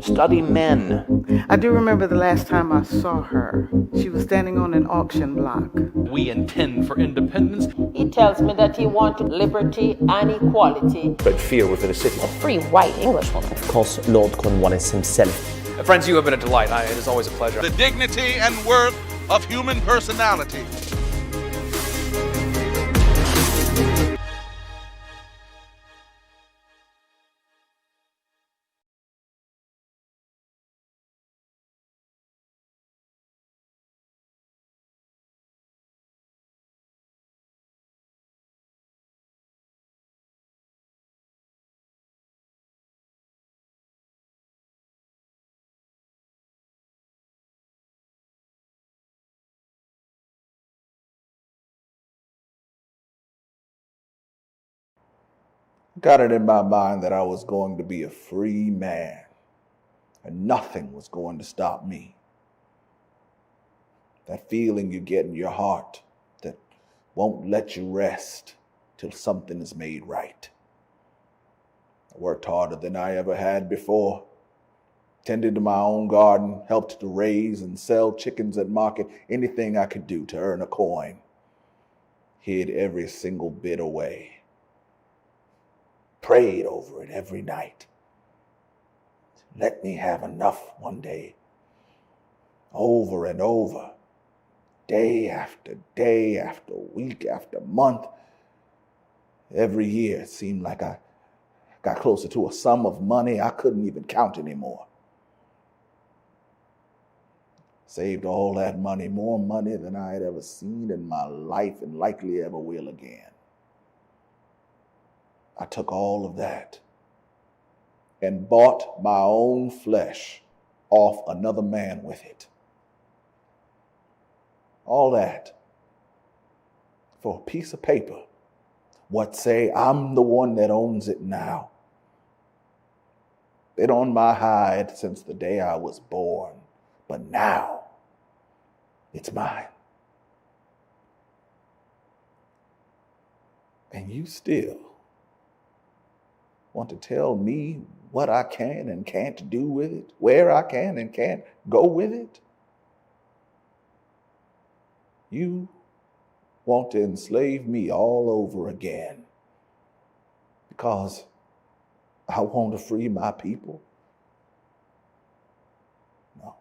study men. I do remember the last time I saw her. She was standing on an auction block. We intend for independence. He tells me that he wants liberty and equality. But fear within a city. A free white Englishwoman. Of course, Lord Cornwallis himself. Friends, you have been a delight. It is always a pleasure. The dignity and worth of human personality. Got it in my mind that I was going to be a free man and nothing was going to stop me. That feeling you get in your heart that won't let you rest till something is made right. I worked harder than I ever had before. Tended to my own garden, helped to raise and sell chickens at market, anything I could do to earn a coin. Hid every single bit away. Prayed over it every night. Let me have enough one day. Over and over. Day after day, after week, after month. Every year it seemed like I got closer to a sum of money I couldn't even count anymore. Saved all that money, more money than I had ever seen in my life and likely ever will again. I took all of that and bought my own flesh off another man with it. All that for a piece of paper. What say I'm the one that owns it now. Been on my hide since the day I was born, but now it's mine. And you still want to tell me what I can and can't do with it, where I can and can't go with it? You want to enslave me all over again because I want to free my people? No.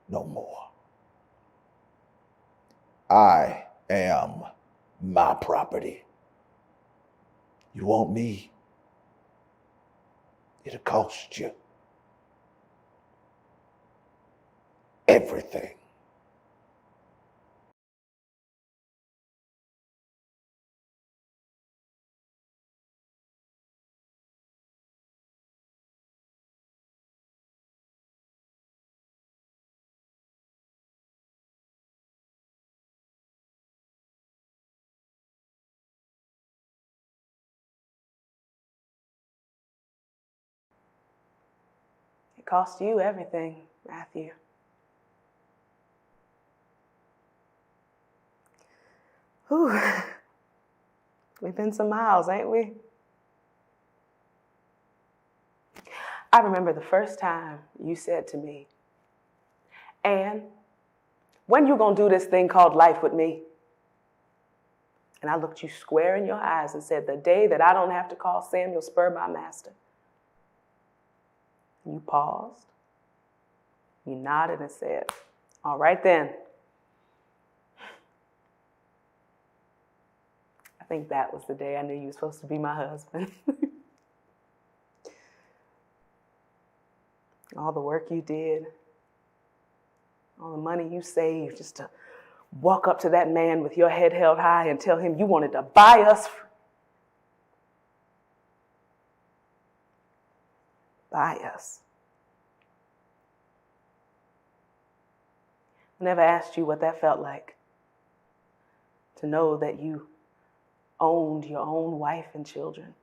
No more. I am my property. You want me? It'll cost you everything. It cost you everything, Matthew. Whew. We've been some miles, ain't we? I remember the first time you said to me, Ann, when you gonna do this thing called life with me? And I looked you square in your eyes and said, the day that I don't have to call Samuel Spur my master. You paused, you nodded and said, all right then. I think that was the day I knew you were supposed to be my husband. All the work you did, all the money you saved just to walk up to that man with your head held high and tell him you wanted to buy us. Buy us. I never asked you what that felt like. To know that you owned your own wife and children.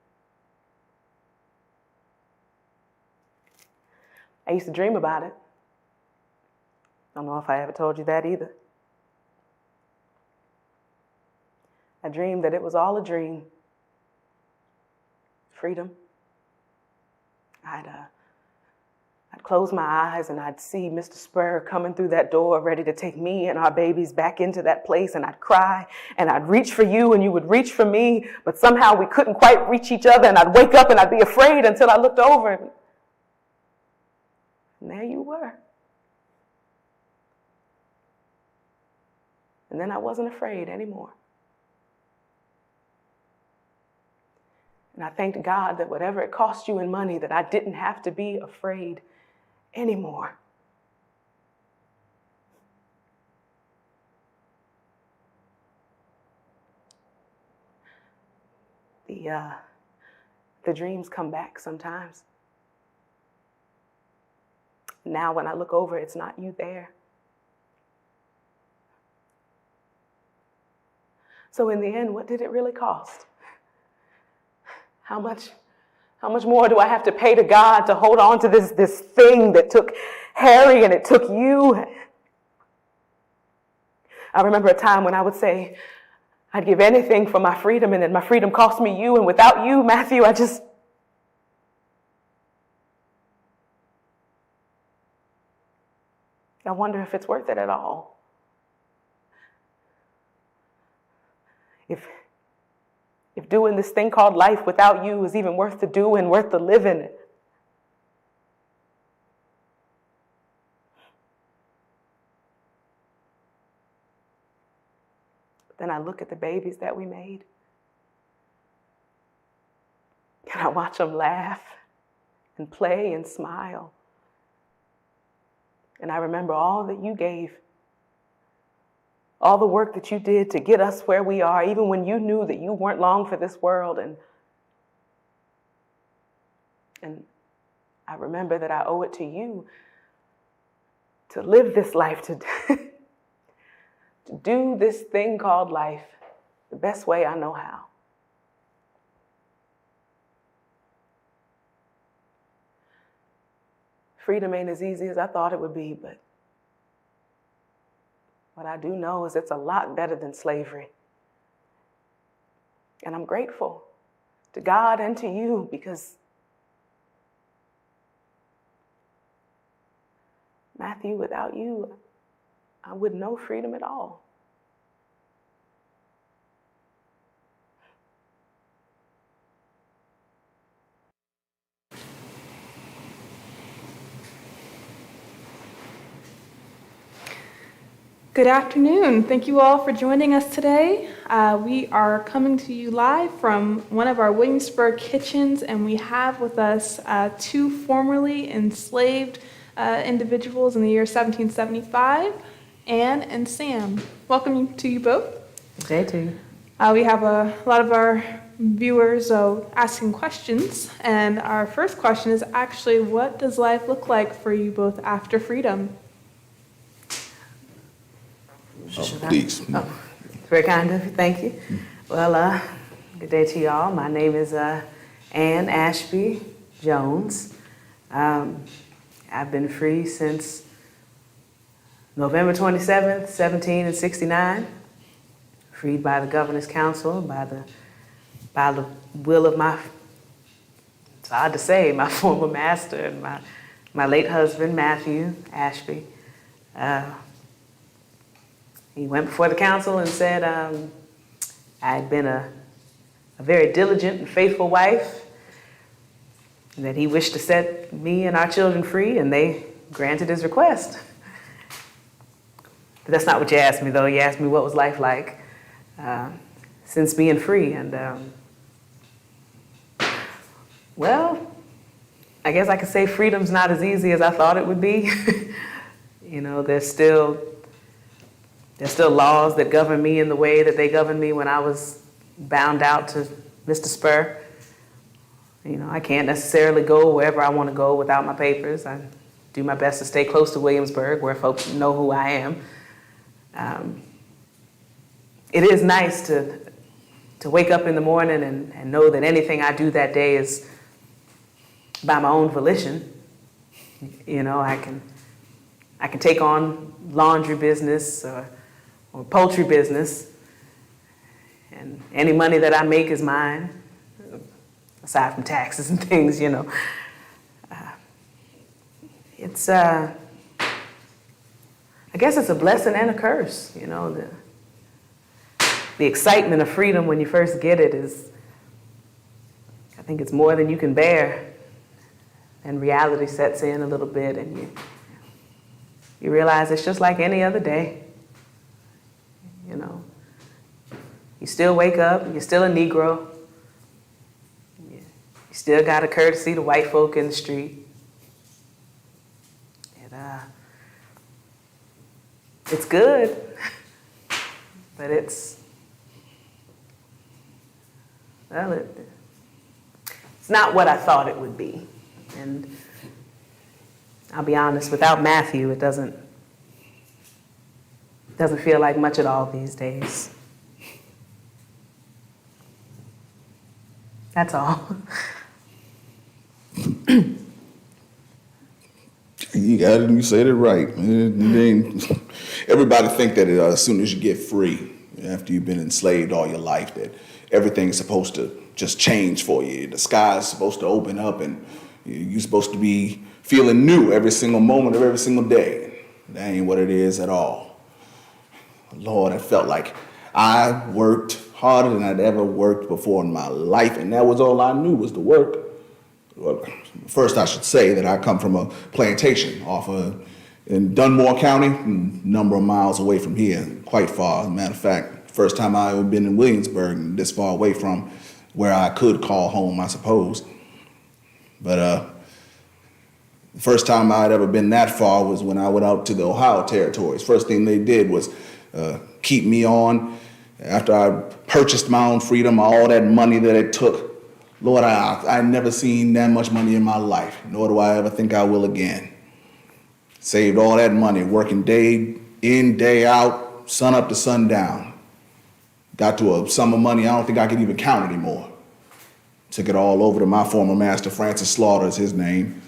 I used to dream about it. Don't know if I ever told you that either. I dreamed that it was all a dream. Freedom. I'd I'd close my eyes and I'd see Mr. Spur coming through that door ready to take me and our babies back into that place, and I'd cry and I'd reach for you and you would reach for me, but somehow we couldn't quite reach each other, and I'd wake up and I'd be afraid until I looked over and there you were. And then I wasn't afraid anymore. And I thanked God that whatever it cost you in money, that I didn't have to be afraid anymore. The dreams come back sometimes. Now when I look over, it's not you there. So in the end, what did it really cost? How much more do I have to pay to God to hold on to this thing that took Harry and it took you? I remember a time when I would say, I'd give anything for my freedom, and then my freedom cost me you, and without you, Matthew, I wonder if it's worth it at all. If doing this thing called life without you is even worth the doing, worth the living. Then I look at the babies that we made, and I watch them laugh and play and smile. And I remember all that you gave, all the work that you did to get us where we are, even when you knew that you weren't long for this world. And I remember that I owe it to you to live this life, to do this thing called life the best way I know how. Freedom ain't as easy as I thought it would be, but what I do know is it's a lot better than slavery. And I'm grateful to God and to you, because Matthew, without you, I wouldn't know freedom at all. Good afternoon. Thank you all for joining us today. We are coming to you live from one of our Williamsburg kitchens, and we have with us two formerly enslaved individuals in the year 1775, Anne and Sam. Welcome to you both. Good day to you. We have a lot of our viewers asking questions, and our first question is actually, what does life look like for you both after freedom? Please. Oh, very kind of you. Thank you. Well, good day to y'all. My name is Ann Ashby Jones. I've been free since November 27th, 1769. Freed by the Governor's Council, by the will of my, it's odd to say, my former master and my late husband, Matthew Ashby. He went before the council and said I had been a very diligent and faithful wife, and that he wished to set me and our children free, and they granted his request. But that's not what you asked me, though. You asked me what was life like since being free. And, well, I guess I could say freedom's not as easy as I thought it would be. You know, there's still laws that govern me in the way that they governed me when I was bound out to Mr. Spur. You know, I can't necessarily go wherever I want to go without my papers. I do my best to stay close to Williamsburg, where folks know who I am. It is nice to wake up in the morning and know that anything I do that day is by my own volition. You know, I can take on laundry business or poultry business, and any money that I make is mine, aside from taxes and things, you know. It's, I guess it's a blessing and a curse, you know. The excitement of freedom when you first get it is, I think it's more than you can bear. And reality sets in a little bit, and you realize it's just like any other day. You know, you still wake up, you're still a Negro. You still got a courtesy to white folk in the street. And it's good, but it's not what I thought it would be. And I'll be honest, without Matthew, it doesn't feel like much at all these days. That's all. You said it right. Everybody think that as soon as you get free, after you've been enslaved all your life, that everything's supposed to just change for you. The sky's supposed to open up and you're supposed to be feeling new every single moment of every single day. That ain't what it is at all. Lord, I felt like I worked harder than I'd ever worked before in my life, and that was all I knew was to work. Well, first, I should say that I come from a plantation in Dunmore County, a number of miles away from here, quite far. As a matter of fact, first time I ever been in Williamsburg, this far away from where I could call home, I suppose. But the first time I'd ever been that far was when I went out to the Ohio territories. First thing they did was keep me on. After I purchased my own freedom, all that money that it took, Lord, I've never seen that much money in my life, nor do I ever think I will again. Saved all that money, working day in, day out, sun up to sundown. Got to a sum of money I don't think I could even count anymore. Took it all over to my former master, Francis Slaughter is his name.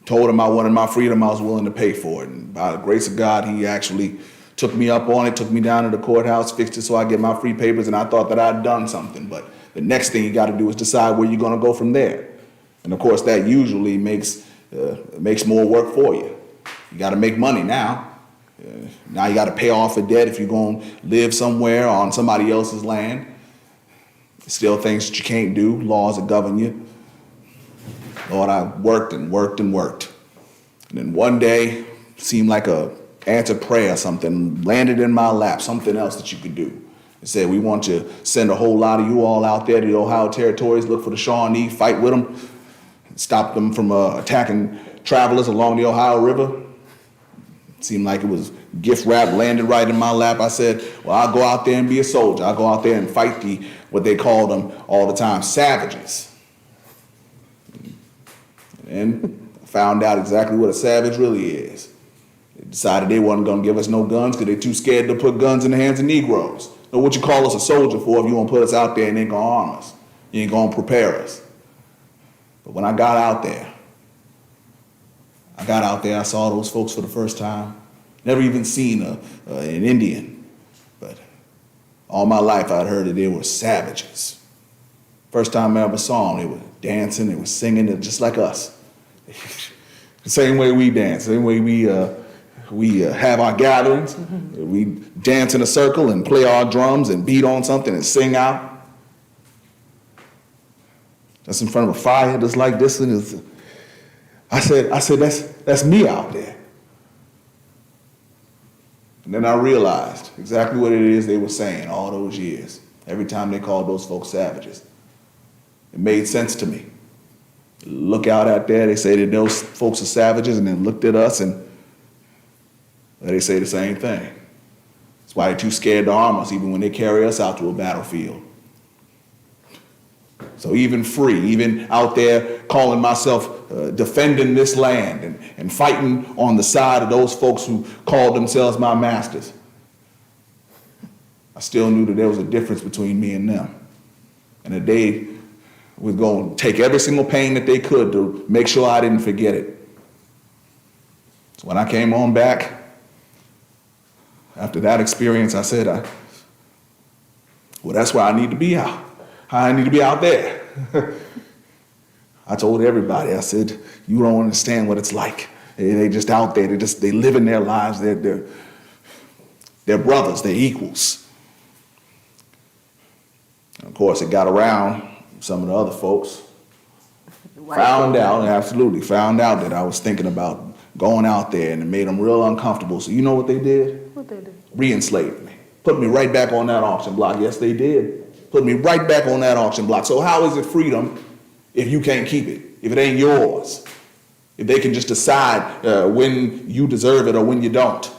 Told him I wanted my freedom, I was willing to pay for it. And by the grace of God, he actually took me up on it, took me down to the courthouse, fixed it so I get my free papers, and I thought that I'd done something. But the next thing you got to do is decide where you're going to go from there. And of course, that usually makes more work for you. You got to make money now. Now you got to pay off a debt if you're going to live somewhere on somebody else's land. Still things that you can't do, laws that govern you. Lord, I worked and worked and worked. And then one day, seemed like a answered prayer or something landed in my lap, something else that you could do. It said, we want to send a whole lot of you all out there to the Ohio territories, look for the Shawnee, fight with them, stop them from attacking travelers along the Ohio River. It seemed like it was gift wrap landed right in my lap. I said, well, I'll go out there and be a soldier. I'll go out there and fight what they call them all the time, savages. And I found out exactly what a savage really is. They decided they wasn't going to give us no guns because they're too scared to put guns in the hands of Negroes. So what you call us a soldier for if you want to put us out there and ain't going to arm us? You ain't going to prepare us. But when I got out there, I saw those folks for the first time. Never even seen an Indian. But all my life I'd heard that they were savages. First time I ever saw them, they were dancing, they were singing, they're just like us. The same way we dance, the same way we have our gatherings. Mm-hmm. We dance in a circle and play our drums and beat on something and sing out. Just in front of a fire just like this. And I said, that's me out there. And then I realized exactly what it is they were saying all those years, every time they called those folks savages. It made sense to me. Look out there, they say that those folks are savages, and then looked at us and they say the same thing. That's why they're too scared to arm us even when they carry us out to a battlefield. So even free, even out there calling myself defending this land and fighting on the side of those folks who called themselves my masters, I still knew that there was a difference between me and them. And that they were going to take every single pain that they could to make sure I didn't forget it. So when I came on back, after that experience, I said, well, that's where I need to be out. I need to be out there. I told everybody, I said, you don't understand what it's like. They just out there. They living their lives. They're brothers. They're equals. And of course, it got around. Some of the other folks found out that I was thinking about going out there, and it made them real uncomfortable. So you know what they did? What they did? Re-enslaved me. Put me right back on that auction block. Yes, they did. Put me right back on that auction block. So how is it freedom if you can't keep it? If it ain't yours? If they can just decide when you deserve it or when you don't?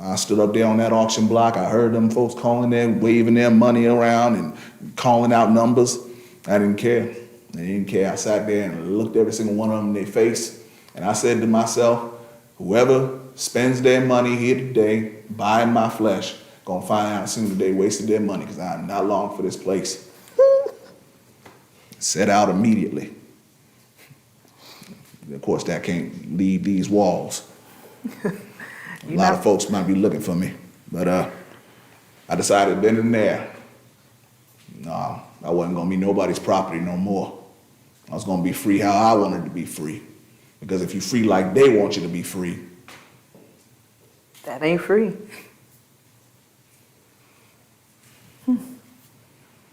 I stood up there on that auction block. I heard them folks calling them, waving their money around and calling out numbers. I didn't care. I didn't care. I sat there and looked every single one of them in their face. And I said to myself, whoever spends their money here today, buying my flesh, gonna find out soon that they wasted their money, because I'm not long for this place. Set out immediately. Of course, that can't leave these walls. A lot of folks might be looking for me, but I decided then and there, no, I wasn't gonna be nobody's property no more. I was gonna be free how I wanted to be free. Because if you're free like they want you to be free, That ain't free.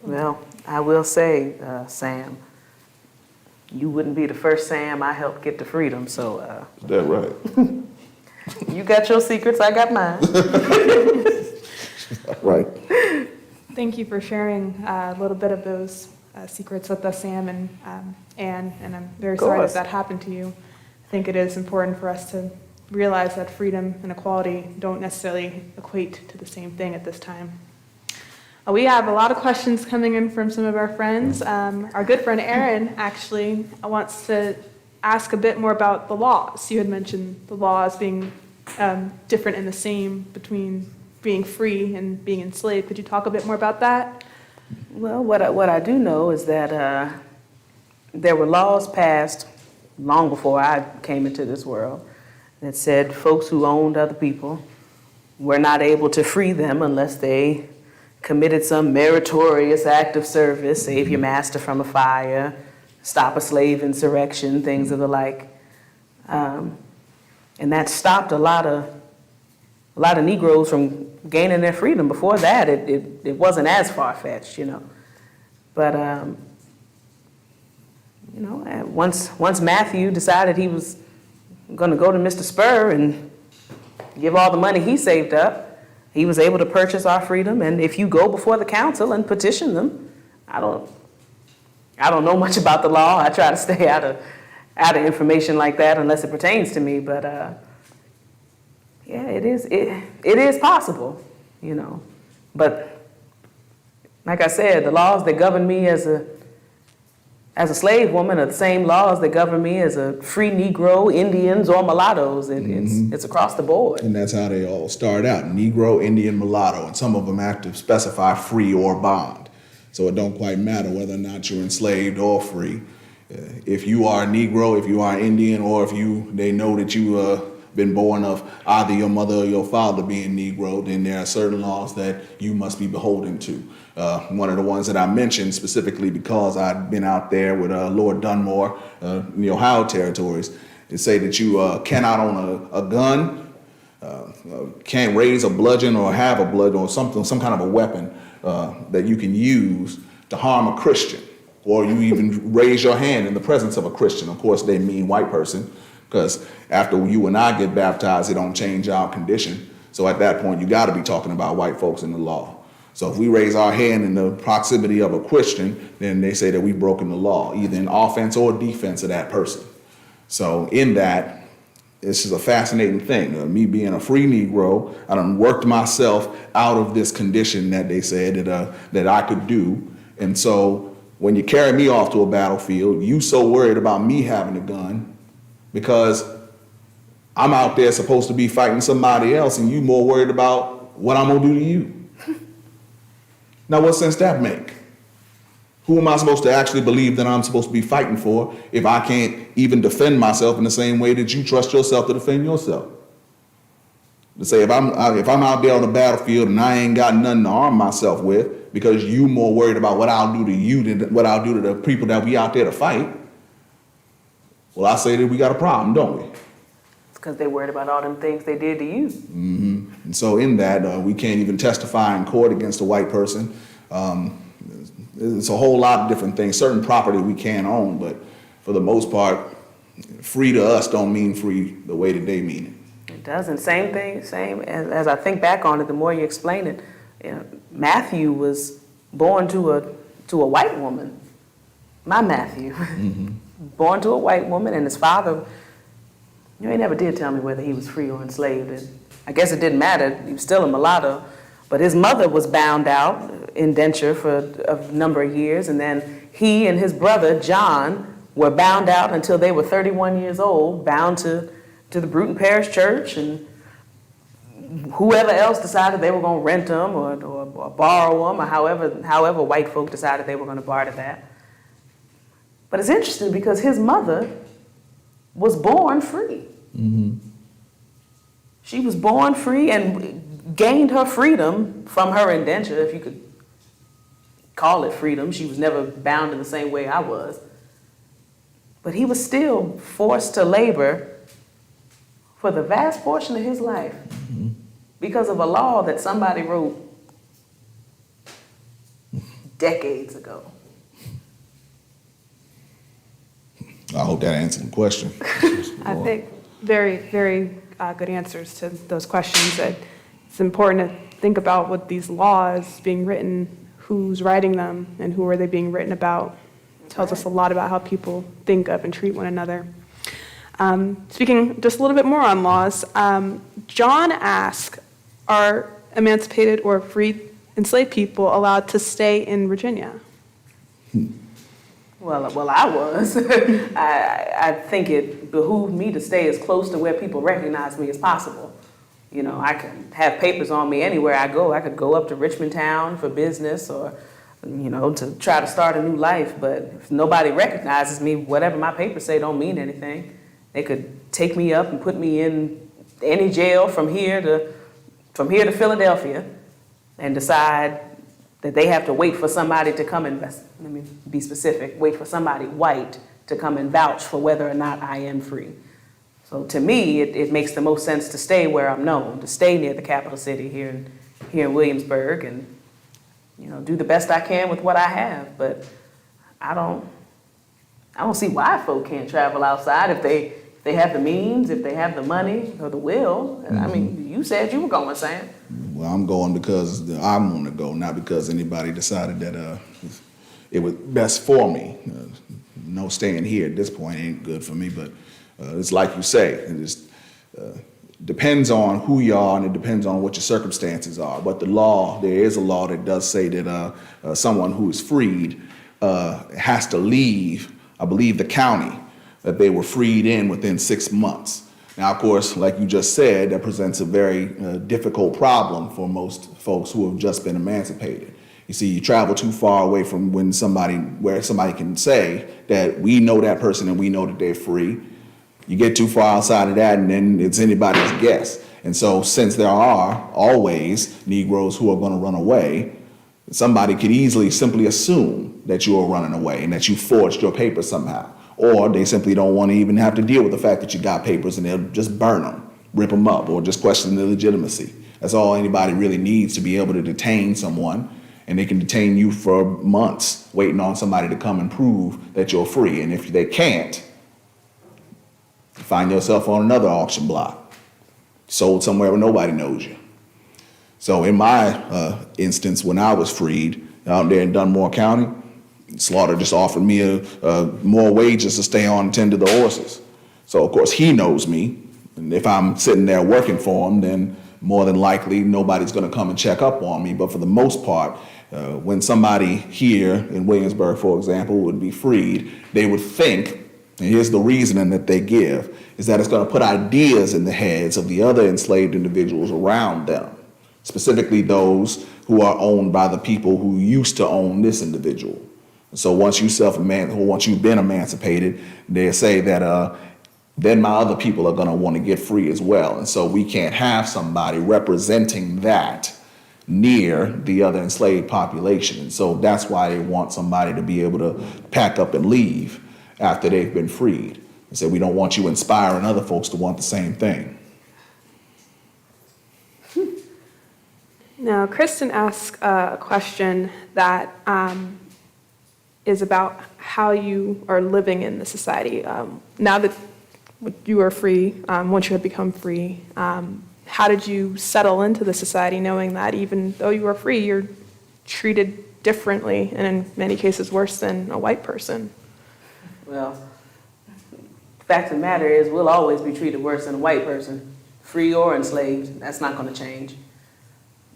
Well, I will say, Sam, you wouldn't be the first Sam I helped get to freedom, so is that right? you got your secrets, I got mine. Right. Thank you for sharing a little bit of those secrets with us, Sam and Anne, and I'm very sorry that happened to you. I think it is important for us to realize that freedom and equality don't necessarily equate to the same thing at this time. We have a lot of questions coming in from some of our friends. Our good friend Aaron actually wants to ask a bit more about the laws. You had mentioned the laws being different and the same between being free and being enslaved. Could you talk a bit more about that? Well, what I do know is that there were laws passed long before I came into this world that said folks who owned other people were not able to free them unless they committed some meritorious act of service, save your master from a fire, stop a slave insurrection, things of the like. And that stopped a lot of Negroes from gaining their freedom. Before that, it wasn't as far-fetched, you know. But, you know, once Matthew decided he was going to go to Mr. Spur and give all the money he saved up, he was able to purchase our freedom. And if you go before the council and petition them, I don't know much about the law. I try to stay out of information like that unless it pertains to me. But yeah, it is possible, you know. But like I said, the laws that govern me as a slave woman are the same laws that govern me as a free Negro, Indians, or mulattoes. It's across the board. And that's how they all start out: Negro, Indian, mulatto, and some of them have to specify free or bond. So it don't quite matter whether or not you're enslaved or free. If you are a Negro, if you are Indian, or if they know that you been born of either your mother or your father being Negro, then there are certain laws that you must be beholden to. One of the ones that I mentioned specifically because I'd been out there with Lord Dunmore in the Ohio territories, they say that you cannot own a gun, can't raise a bludgeon or have a bludgeon or some kind of a weapon that you can use to harm a Christian, or you even raise your hand in the presence of a Christian. Of course, they mean white person, because after you and I get baptized, it don't change our condition. So at that point, you got to be talking about white folks in the law. So if we raise our hand in the proximity of a Christian, then they say that we've broken the law, either in offense or defense of that person. So in that, this is a fascinating thing. Me being a free Negro, I done worked myself out of this condition that they said that I could do. And so when you carry me off to a battlefield, you so worried about me having a gun because I'm out there supposed to be fighting somebody else, and you more worried about what I'm gonna do to you. Now, what sense that make? Who am I supposed to actually believe that I'm supposed to be fighting for if I can't even defend myself in the same way that you trust yourself to defend yourself? To say if I'm out there on the battlefield and I ain't got nothing to arm myself with because you more worried about what I'll do to you than what I'll do to the people that we out there to fight, Well, I say that we got a problem, don't we? It's because they worried about all them things they did to you. And so in that, we can't even testify in court against a white person. It's a whole lot of different things. Certain property we can't own, but for the most part, free to us don't mean free the way that they mean it. It doesn't. Same thing, same as I think back on it, the more you explain it, Matthew was born to a white woman. My Matthew. Born to a white woman, and his father, he never did tell me whether he was free or enslaved. And I guess it didn't matter. He was still a mulatto. But his mother was bound out, indenture, for a number of years. And then he and his brother, John, were bound out until they were 31 years old, bound to the Bruton Parish Church. And whoever else decided they were going to rent them or borrow them, or however white folk decided they were going to barter that. But it's interesting because his mother was born free. She was born free and gained her freedom from her indenture, if you could call it freedom. She was never bound in the same way I was. But he was still forced to labor for the vast portion of his life because of a law that somebody wrote decades ago. I hope that answered the question. I think very, very good answers to those questions. That it's important to think about what these laws being written, who's writing them, and who are they being written about. It tells us a lot about how people think of and treat one another. Speaking just a little bit more on laws, John asked, are emancipated or free enslaved people allowed to stay in Virginia? Well, I was. I think it behooved me to stay as close to where people recognize me as possible. I can have papers on me anywhere I go. I could go up to Richmond Town for business or, to try to start a new life. But if nobody recognizes me, whatever my papers say don't mean anything. They could take me up and put me in any jail from here to Philadelphia and decide that they have to wait for somebody to come and, let me be specific, wait for somebody white to come and vouch for whether or not I am free. So to me, it makes the most sense to stay where I'm known, to stay near the capital city here in Williamsburg and, do the best I can with what I have. But I don't see why folk can't travel outside if they have the means, if they have the money or the will. I mean, you said you were going, Sam. Well, I'm going because I want to go, not because anybody decided that it was best for me. No staying here at this point ain't good for me, but it's like you say, it just depends on who you are and it depends on what your circumstances are. But there is a law that does say that someone who is freed has to leave, I believe, the county that they were freed in within 6 months. Now, of course, like you just said, that presents a very difficult problem for most folks who have just been emancipated. You see, you travel too far away from where somebody can say that we know that person and we know that they're free. You get too far outside of that and then it's anybody's guess. And so since there are always Negroes who are going to run away, somebody could easily simply assume that you are running away and that you forged your papers somehow. Or they simply don't want to even have to deal with the fact that you got papers and they'll just burn them, rip them up, or just question the legitimacy. That's all anybody really needs to be able to detain someone, and they can detain you for months waiting on somebody to come and prove that you're free. And if they can't, you find yourself on another auction block, sold somewhere where nobody knows you. So in my instance, when I was freed out there in Dunmore County, Slaughter just offered me more wages to stay on and tend to the horses. So, of course, he knows me. And if I'm sitting there working for him, then more than likely nobody's going to come and check up on me. But for the most part, when somebody here in Williamsburg, for example, would be freed, they would think, and here's the reasoning that they give, is that it's going to put ideas in the heads of the other enslaved individuals around them, specifically those who are owned by the people who used to own this individual. So once you've been emancipated, they say that then my other people are going to want to get free as well. And so we can't have somebody representing that near the other enslaved population. And so that's why they want somebody to be able to pack up and leave after they've been freed. He said, we don't want you inspiring other folks to want the same thing. Now, Kristen asked a question that is about how you are living in the society. Now that you are free, once you had become free, how did you settle into the society knowing that even though you are free, you're treated differently and in many cases worse than a white person? Well, the fact of the matter is we'll always be treated worse than a white person, free or enslaved. That's not going to change.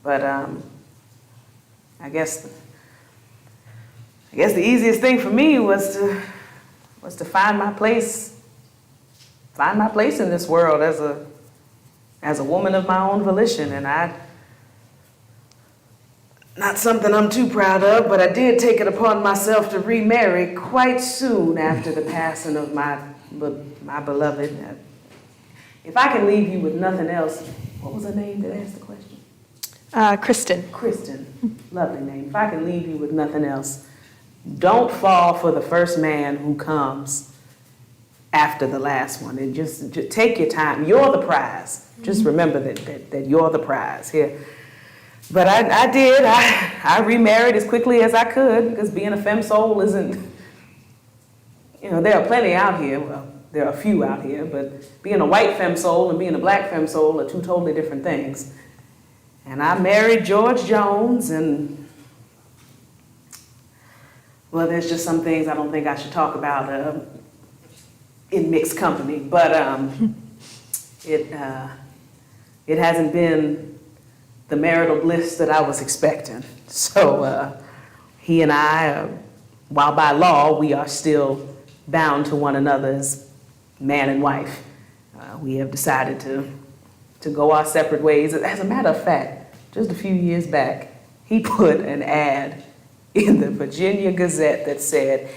But I guess the easiest thing for me was to find my place in this world as a woman of my own volition. And not something I'm too proud of, but I did take it upon myself to remarry quite soon after the passing of my beloved. If I can leave you with nothing else, what was her name that asked the question? Kristen. Kristen, lovely name. If I can leave you with nothing else, don't fall for the first man who comes after the last one. And just take your time. You're the prize. Just remember that you're the prize here. But I did. I remarried as quickly as I could because being a femme soul isn't, there are plenty out here. Well, there are a few out here, but being a white femme soul and being a black femme soul are two totally different things. And I married George Jones, and, well, there's just some things I don't think I should talk about in mixed company. But it hasn't been the marital bliss that I was expecting. So he and I, while by law we are still bound to one another as man and wife, we have decided to go our separate ways. As a matter of fact, just a few years back, he put an ad in the Virginia Gazette that said,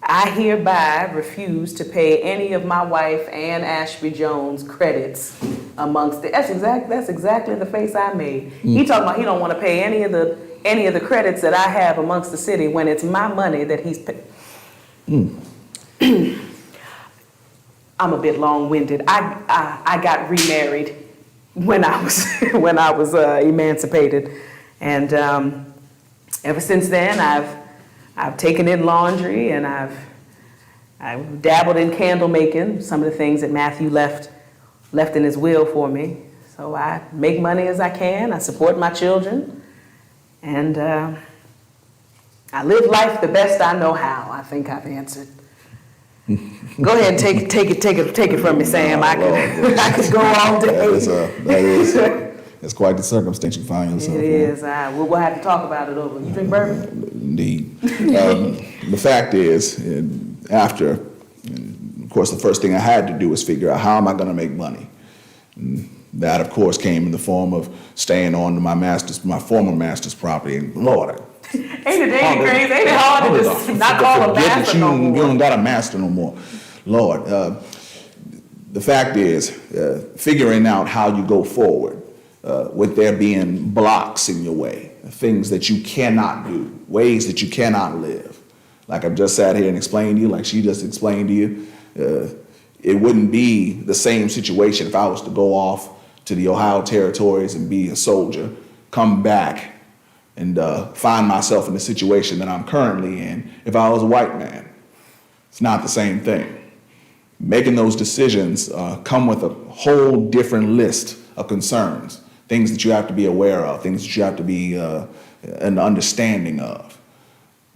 I hereby refuse to pay any of my wife, Ann Ashby Jones, credits amongst the, that's exactly the face I made. He talking about he don't want to pay any of the credits that I have amongst the city when it's my money that he's I'm a bit long-winded. I got remarried when I was emancipated, and ever since then I've taken in laundry, and I've dabbled in candle making, some of the things that Matthew left in his will for me. So I make money as I can, I support my children, and I live life the best I know how. I think I've answered. Go ahead and take it from me, Sam. I could go all day. That's quite the circumstance you find yourself in. It is. We'll have to talk about it over. You drink bourbon? Indeed. The fact is, after, of course, the first thing I had to do was figure out how am I going to make money. And that, of course, came in the form of staying on my former master's property. And Lord, ain't it crazy? Ain't it hard to just not call a master no more? You don't got a master no more. Lord, the fact is, figuring out how you go forward with there being blocks in your way, things that you cannot do, ways that you cannot live. Like I've just sat here and explained to you, like she just explained to you, it wouldn't be the same situation if I was to go off to the Ohio territories and be a soldier, come back, and find myself in the situation that I'm currently in if I was a white man. It's not the same thing. Making those decisions come with a whole different list of concerns, things that you have to be aware of, things that you have to be an understanding of.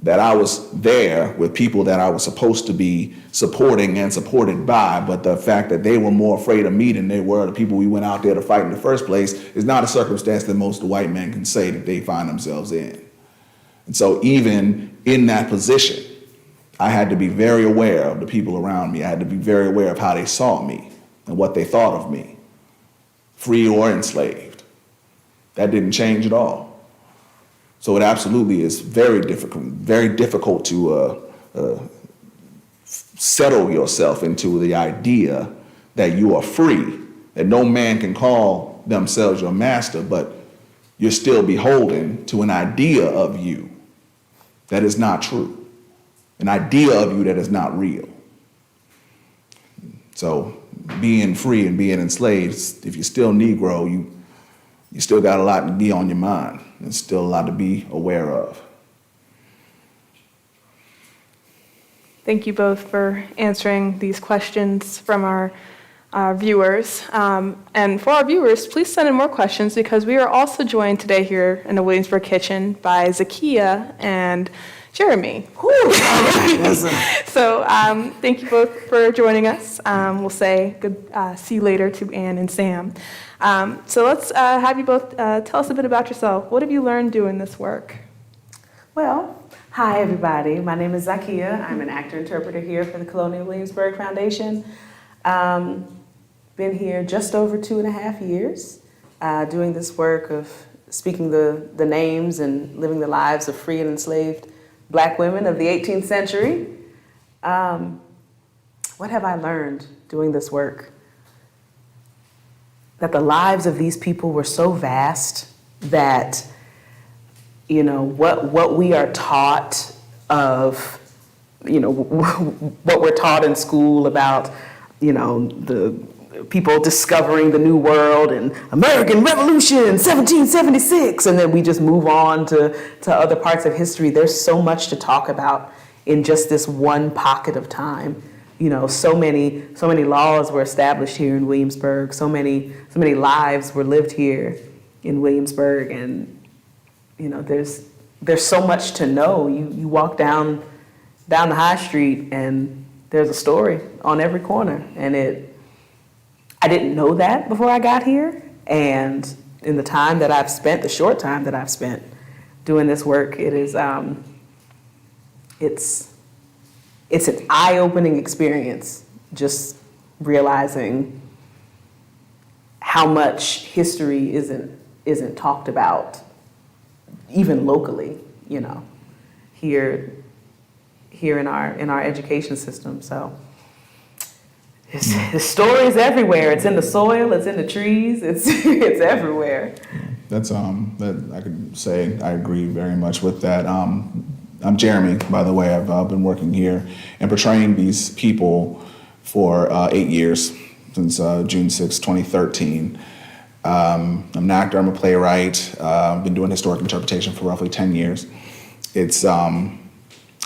That I was there with people that I was supposed to be supporting and supported by, but the fact that they were more afraid of me than they were the people we went out there to fight in the first place is not a circumstance that most white men can say that they find themselves in. And so even in that position, I had to be very aware of the people around me. I had to be very aware of how they saw me and what they thought of me, free or enslaved. That didn't change at all. So it absolutely is very difficult to settle yourself into the idea that you are free, that no man can call themselves your master, but you're still beholden to an idea of you that is not true, an idea of you that is not real. So being free and being enslaved, if you're still Negro, you still got a lot to be on your mind. There's still a lot to be aware of. Thank you both for answering these questions from our viewers. And for our viewers, please send in more questions because we are also joined today here in the Williamsburg Kitchen by Zakiya and Jeremy. So thank you both for joining us. We'll say good see you later to Ann and Sam. So let's have you both tell us a bit about yourself. What have you learned doing this work? Well, hi everybody. My name is Zakiya. I'm an actor-interpreter here for the Colonial Williamsburg Foundation. Been here just over 2.5 years, doing this work of speaking the names and living the lives of free and enslaved Black women of the 18th century. What have I learned doing this work? That the lives of these people were so vast that, you know, what we are taught of, you know, what we're taught in school about, you know, the people discovering the New World and American Revolution, 1776, and then we just move on to other parts of history. There's so much to talk about in just this one pocket of time. You know, so many laws were established here in Williamsburg. So many lives were lived here in Williamsburg, and you know, there's so much to know. You walk down the high street, and there's a story on every corner, and I didn't know that before I got here, and in the time that I've spent, the short time that I've spent doing this work, it is it's an eye-opening experience, just realizing how much history isn't talked about, even locally, you know, here in our education system. So the story's everywhere. It's in the soil. It's in the trees. It's everywhere. That's that I could say I agree very much with that. I'm Jeremy, by the way. I've been working here and portraying these people for 8 years, since June 6, 2013. I'm an actor, I'm a playwright. I've been doing historic interpretation for roughly 10 years. It's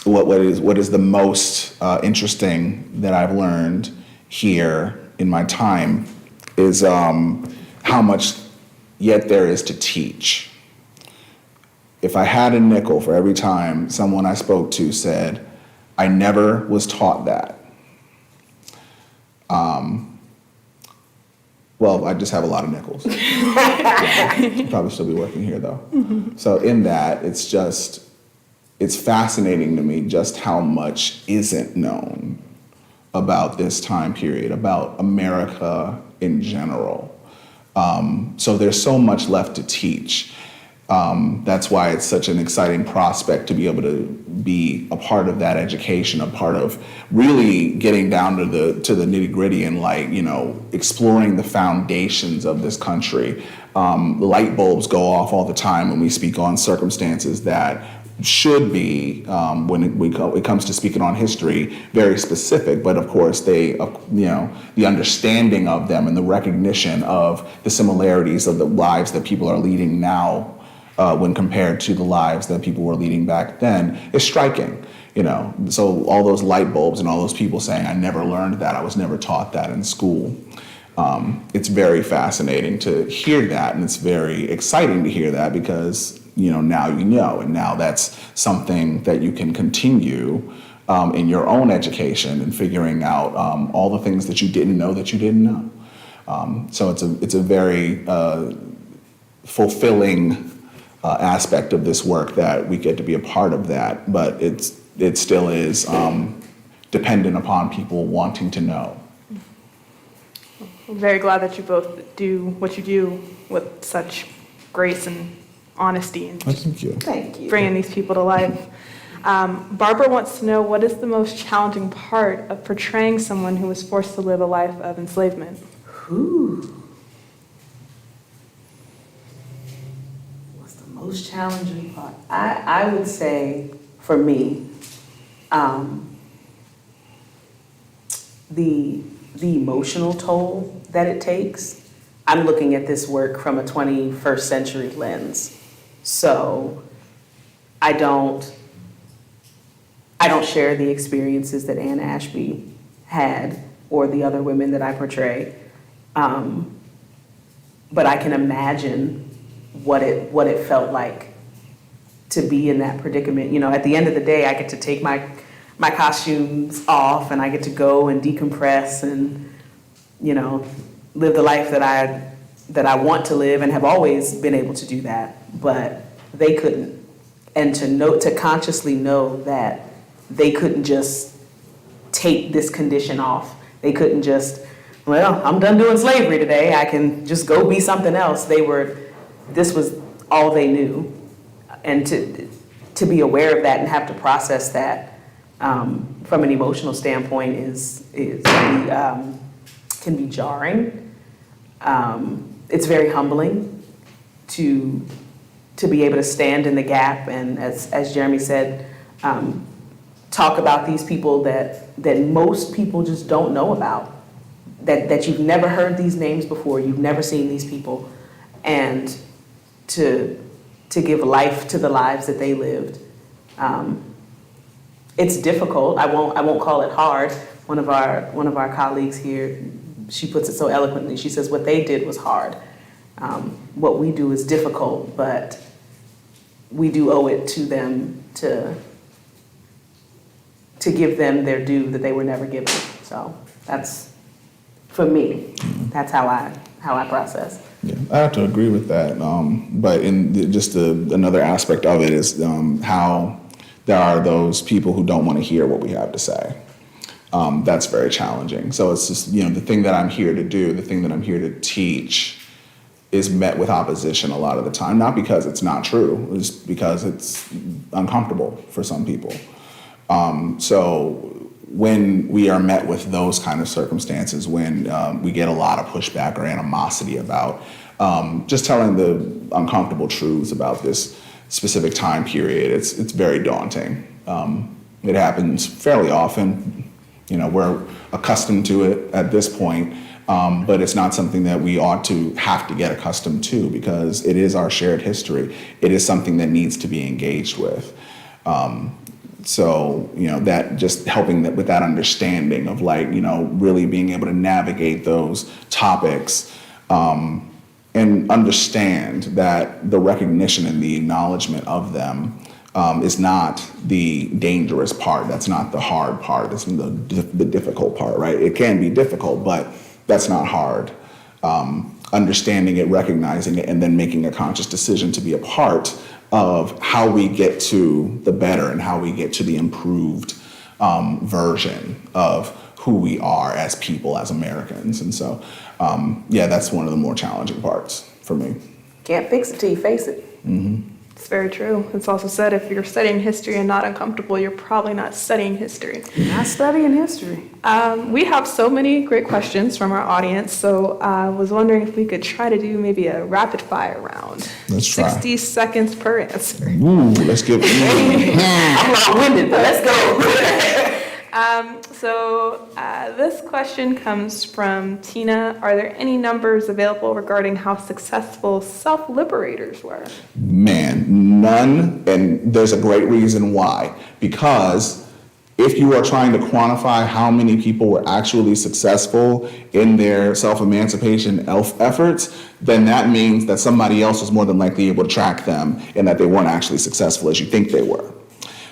what is the most interesting that I've learned here in my time is how much yet there is to teach. If I had a nickel for every time someone I spoke to said, I never was taught that, well, I just have a lot of nickels. I'd probably still be working here though. Mm-hmm. So in that, it's fascinating to me just how much isn't known about this time period, about America in general. So there's so much left to teach. That's why it's such an exciting prospect to be able to be a part of that education, a part of really getting down to the nitty gritty and, like, you know, exploring the foundations of this country. Light bulbs go off all the time when we speak on circumstances that should be, when it comes to speaking on history, very specific, but of course they, you know, the understanding of them and the recognition of the similarities of the lives that people are leading now when compared to the lives that people were leading back then is striking, you know. So all those light bulbs and all those people saying, I never learned that, I was never taught that in school. It's very fascinating to hear that, and it's very exciting to hear that because, you know, now you know, and now that's something that you can continue in your own education and figuring out all the things that you didn't know that you didn't know. So it's a very fulfilling aspect of this work that we get to be a part of that, but it still is dependent upon people wanting to know. I'm very glad that you both do what you do with such grace and honesty and Thank you. Thank you. bringing these people to life. Barbara wants to know, what is the most challenging part of portraying someone who was forced to live a life of enslavement? Ooh. What's the most challenging part? I would say, for me, the emotional toll that it takes, I'm looking at this work from a 21st century lens. So I don't share the experiences that Anne Ashby had or the other women that I portray. But I can imagine what it felt like to be in that predicament. You know, at the end of the day, I get to take my costumes off and I get to go and decompress and, you know, live the life that I want to live and have always been able to do that, but they couldn't. And to consciously know that they couldn't just take this condition off. They couldn't just, well, I'm done doing slavery today, I can just go be something else. This was all they knew. And to be aware of that and have to process that from an emotional standpoint can be jarring. It's very humbling to be able to stand in the gap and, as Jeremy said, talk about these people that most people just don't know about, that you've never heard these names before, you've never seen these people, and to give life to the lives that they lived. It's difficult. I won't call it hard. One of our colleagues here, she puts it so eloquently. She says what they did was hard. What we do is difficult, but we do owe it to them to give them their due that they were never given. So that's, for me, that's how I process. Yeah, I have to agree with that. But another aspect of it is how there are those people who don't want to hear what we have to say. That's very challenging. So it's just, you know, the thing that I'm here to do, the thing that I'm here to teach is met with opposition a lot of the time, not because it's not true, it's because it's uncomfortable for some people. So when we are met with those kind of circumstances, when we get a lot of pushback or animosity about just telling the uncomfortable truths about this specific time period, it's very daunting. It happens fairly often. You know, we're accustomed to it at this point, but it's not something that we ought to have to get accustomed to because it is our shared history. It is something that needs to be engaged with. So, you know, that just helping with that understanding of, like, you know, really being able to navigate those topics and understand that the recognition and the acknowledgement of them is not the dangerous part. That's not the hard part. That's the difficult part, right? It can be difficult, but that's not hard. Understanding it, recognizing it, and then making a conscious decision to be a part of how we get to the better and how we get to the improved version of who we are as people, as Americans. And so, yeah, that's one of the more challenging parts for me. Can't fix it till you face it. Mm-hmm. It's very true. It's also said if you're studying history and not uncomfortable, you're probably not studying history. Not studying history. We have so many great questions from our audience, so I was wondering if we could try to do maybe a rapid fire round. Let's try. 60 seconds per answer. Ooh, let's get I'm long-winded, but let's go. This question comes from Tina. Are there any numbers available regarding how successful self-liberators were? Man, none, and there's a great reason why. Because if you are trying to quantify how many people were actually successful in their self-emancipation efforts, then that means that somebody else was more than likely able to track them and that they weren't actually successful as you think they were.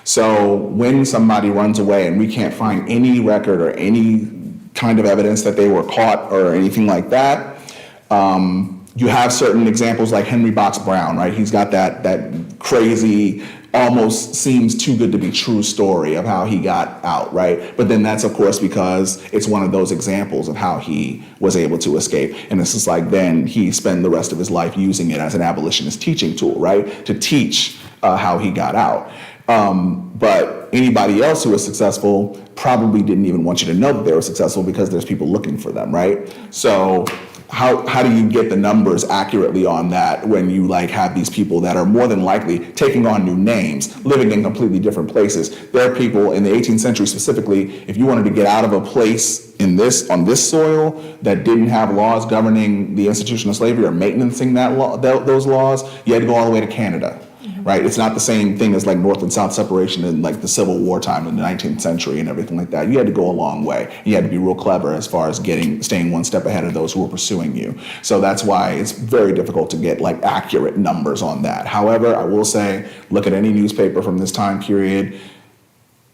So when somebody runs away and we can't find any record or any kind of evidence that they were caught or anything like that, you have certain examples like Henry Box Brown, right? He's got that crazy, almost seems too good to be true story of how he got out, right? But then that's, of course, because it's one of those examples of how he was able to escape. And it's just like then he spent the rest of his life using it as an abolitionist teaching tool, right? To teach how he got out. But anybody else who was successful probably didn't even want you to know that they were successful because there's people looking for them, right? So how do you get the numbers accurately on that when you like have these people that are more than likely taking on new names, living in completely different places? There are people in the 18th century specifically, if you wanted to get out of a place on this soil that didn't have laws governing the institution of slavery or maintaining those laws, you had to go all the way to Canada. Right? It's not the same thing as like North and South separation in like the Civil War time in the 19th century and everything like that. You had to go a long way. You had to be real clever as far as staying one step ahead of those who were pursuing you. So that's why it's very difficult to get like accurate numbers on that. However, I will say, look at any newspaper from this time period,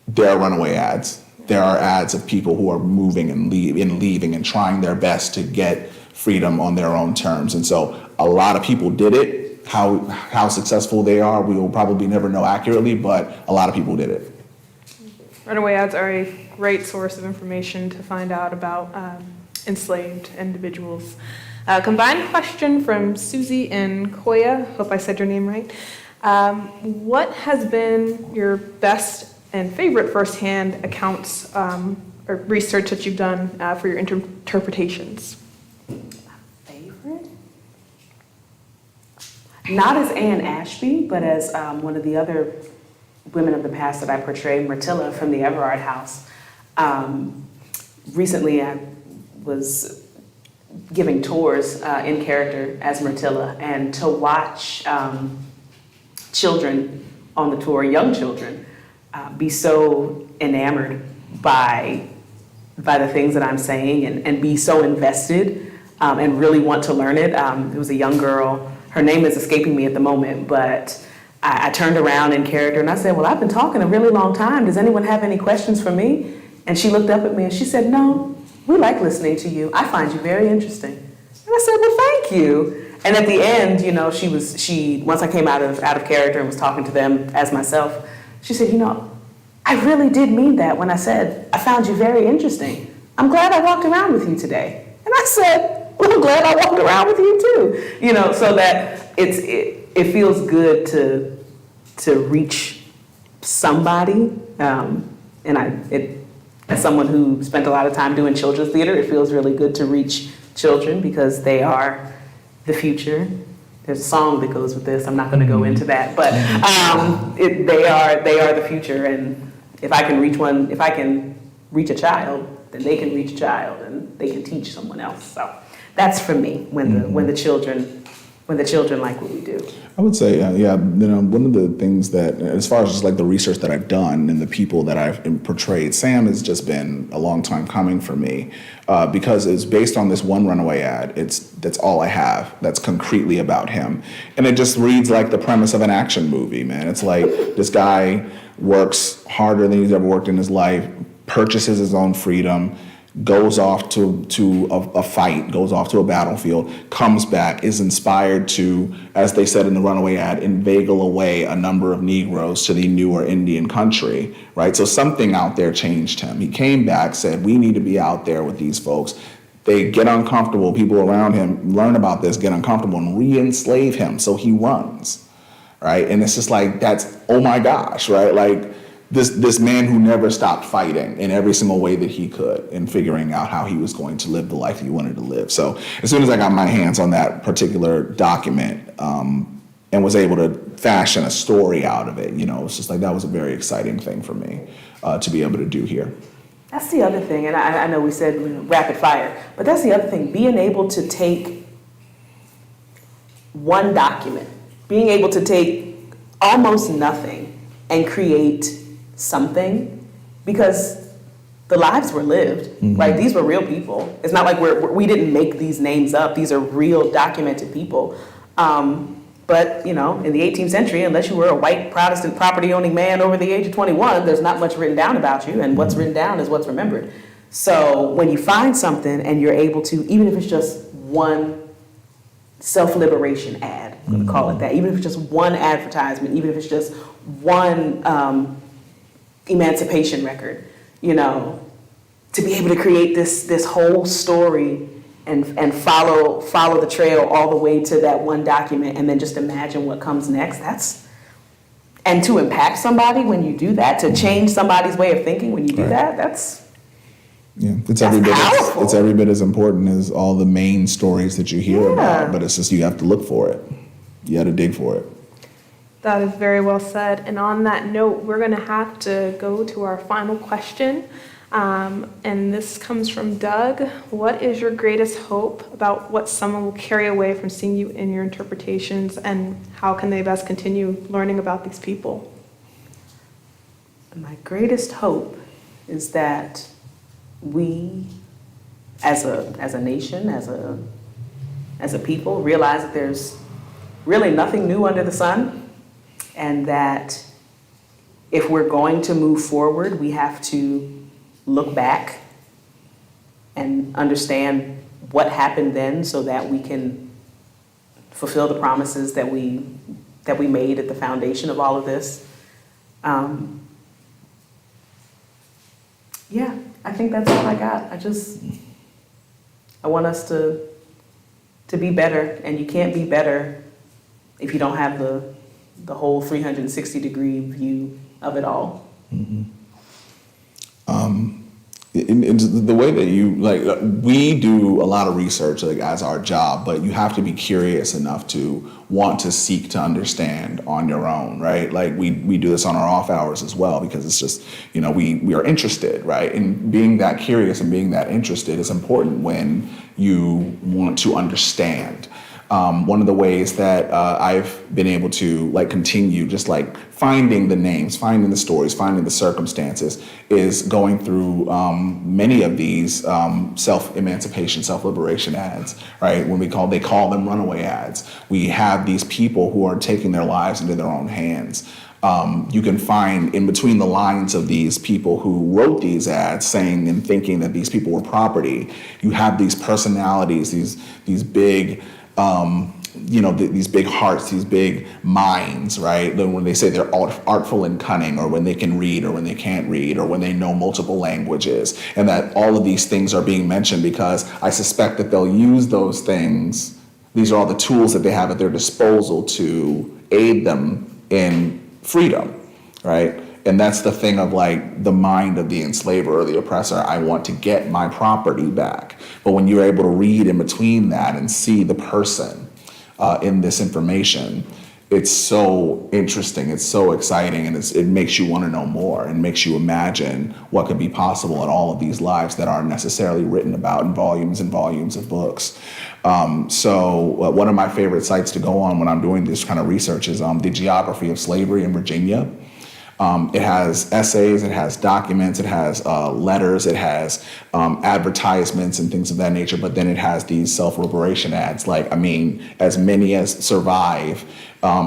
there are runaway ads. There are ads of people who are moving and leaving and trying their best to get freedom on their own terms. And so a lot of people did it. How successful they are, we will probably never know accurately, but a lot of people did it. Runaway ads are a great source of information to find out about enslaved individuals. Combined question from Susie and Koya. Hope I said your name right. What has been your best and favorite firsthand accounts or research that you've done for your interpretations? Favorite? Not as Anne Ashby, but as one of the other women of the past that I portrayed, Myrtilla from the Everard House. Recently, I was giving tours in character as Myrtilla, and to watch children on the tour, young children, be so enamored by the things that I'm saying and be so invested and really want to learn it. There was a young girl. Her name is escaping me at the moment, but I turned around in character and I said, well, I've been talking a really long time. Does anyone have any questions for me? And she looked up at me and she said, no, we like listening to you. I find you very interesting. And I said, well, thank you. And at the end, you know, she once I came out of character and was talking to them as myself, she said, you know, I really did mean that when I said, I found you very interesting. I'm glad I walked around with you today. And I said, well, I'm glad I walked around with you too. You know, so that it feels good to reach somebody. As someone who spent a lot of time doing children's theater, it feels really good to reach children because they are the future. There's a song that goes with this. I'm not going to go into that, but they are the future. And if I can reach a child, then they can reach a child, and they can teach someone else. So that's for me when the children like what we do. I would say, one of the things that, as far as just like the research that I've done and the people that I've portrayed, Sam has just been a long time coming for me because it's based on this one runaway ad. That's all I have that's concretely about him. And it just reads like the premise of an action movie, man. It's like this guy works harder than he's ever worked in his life, purchases his own freedom, goes off to a fight, goes off to a battlefield, comes back, is inspired to, as they said in the runaway ad, inveigle away a number of Negroes to the newer Indian country, right? So something out there changed him. He came back, said, we need to be out there with these folks. They get uncomfortable, people around him learn about this, get uncomfortable, and re-enslave him, so he runs, right? And it's just like, that's, oh my gosh, right? Like, this man who never stopped fighting in every single way that he could and figuring out how he was going to live the life he wanted to live. So as soon as I got my hands on that particular document and was able to fashion a story out of it, you know, it's just like that was a very exciting thing for me to be able to do here. That's the other thing, and I know we said rapid fire, but that's the other thing, being able to take one document, being able to take almost nothing and create something, because the lives were lived, right? These were real people. It's not like we didn't make these names up. These are real documented people. But, you know, in the 18th century, unless you were a white Protestant property-owning man over the age of 21, there's not much written down about you, and what's written down is what's remembered. So when you find something and you're able to, even if it's just one self-liberation ad, I'm going to call it that, even if it's just one advertisement, even if it's just one emancipation record, you know, to be able to create this whole story and follow the trail all the way to that one document and then just imagine what comes next, and to impact somebody when you do that, to change somebody's way of thinking when you do that, Yeah, it's powerful. it's every bit as important as all the main stories that you hear about, but it's just you have to look for it. You got to dig for it. That is very well said. And on that note, we're going to have to go to our final question. And this comes from Doug. What is your greatest hope about what someone will carry away from seeing you in your interpretations, and how can they best continue learning about these people? My greatest hope is that we, as a nation, as a people, realize that there's really nothing new under the sun, and that if we're going to move forward, we have to look back and understand what happened then, so that we can fulfill the promises that we made at the foundation of all of this. Yeah, I think that's all I got. I want us to be better, and you can't be better if you don't have the whole 360-degree view of it all. Mm-hmm. In the way that you, like, we do a lot of research, like, as our job, but you have to be curious enough to want to seek to understand on your own, right? Like, we do this on our off hours as well, because it's just, we are interested, right? And being that curious and being that interested is important when you want to understand. One of the ways that I've been able to continue just finding the names, finding the stories, finding the circumstances is going through many of these self-emancipation, self-liberation ads, right? They call them runaway ads. We have these people who are taking their lives into their own hands. You can find in between the lines of these people who wrote these ads saying and thinking that these people were property, you have these personalities, these big, these big hearts, these big minds, right? When they say they're artful and cunning, or when they can read, or when they can't read, or when they know multiple languages, and that all of these things are being mentioned because I suspect that they'll use those things. These are all the tools that they have at their disposal to aid them in freedom, right? And that's the thing of the mind of the enslaver or the oppressor. I want to get my property back. But when you're able to read in between that and see the person in this information, it's so interesting, it's so exciting, and it makes you want to know more and makes you imagine what could be possible in all of these lives that aren't necessarily written about in volumes and volumes of books. So one of my favorite sites to go on when I'm doing this kind of research is the Geography of Slavery in Virginia. It has essays, it has documents, it has letters, it has advertisements and things of that nature, but then it has these self-liberation ads, as many as survive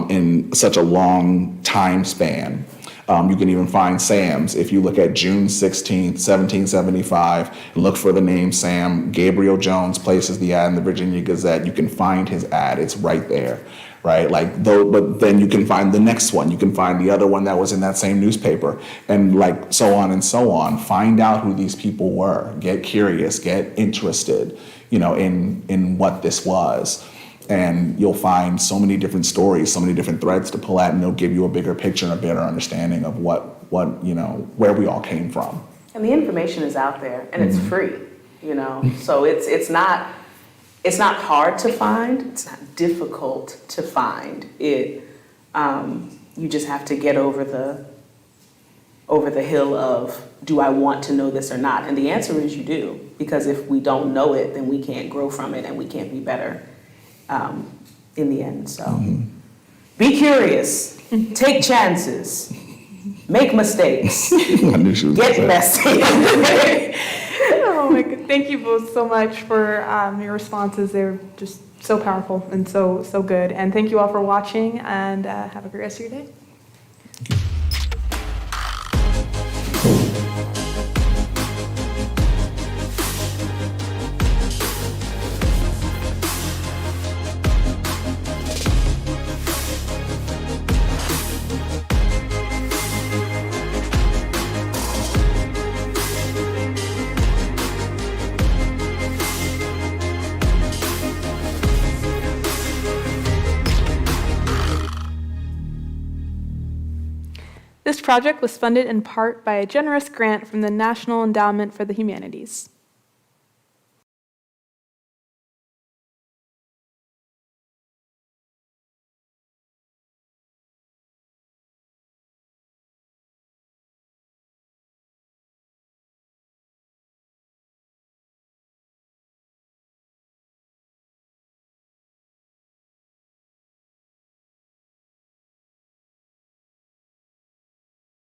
in such a long time span. You can even find Sam's. If you look at June 16th, 1775, and look for the name Sam, Gabriel Jones places the ad in the Virginia Gazette, you can find his ad. It's right there, right? But then you can find the next one. You can find the other one that was in that same newspaper, and so on and so on. Find out who these people were. Get curious, get interested, in what this was. And you'll find so many different stories, so many different threads to pull at, and they'll give you a bigger picture and a better understanding of what where we all came from. And the information is out there, and it's free, So it's not hard to find. It's not difficult to find. You just have to get over the hill of, do I want to know this or not? And the answer is you do, because if we don't know it, then we can't grow from it, and we can't be better. In the end, so be curious, take chances, make mistakes, get messy. Oh my God. Thank you both so much for your responses. They're just so powerful and so good. And thank you all for watching, and have a great rest of your day. project was funded in part by a generous grant from the National Endowment for the Humanities.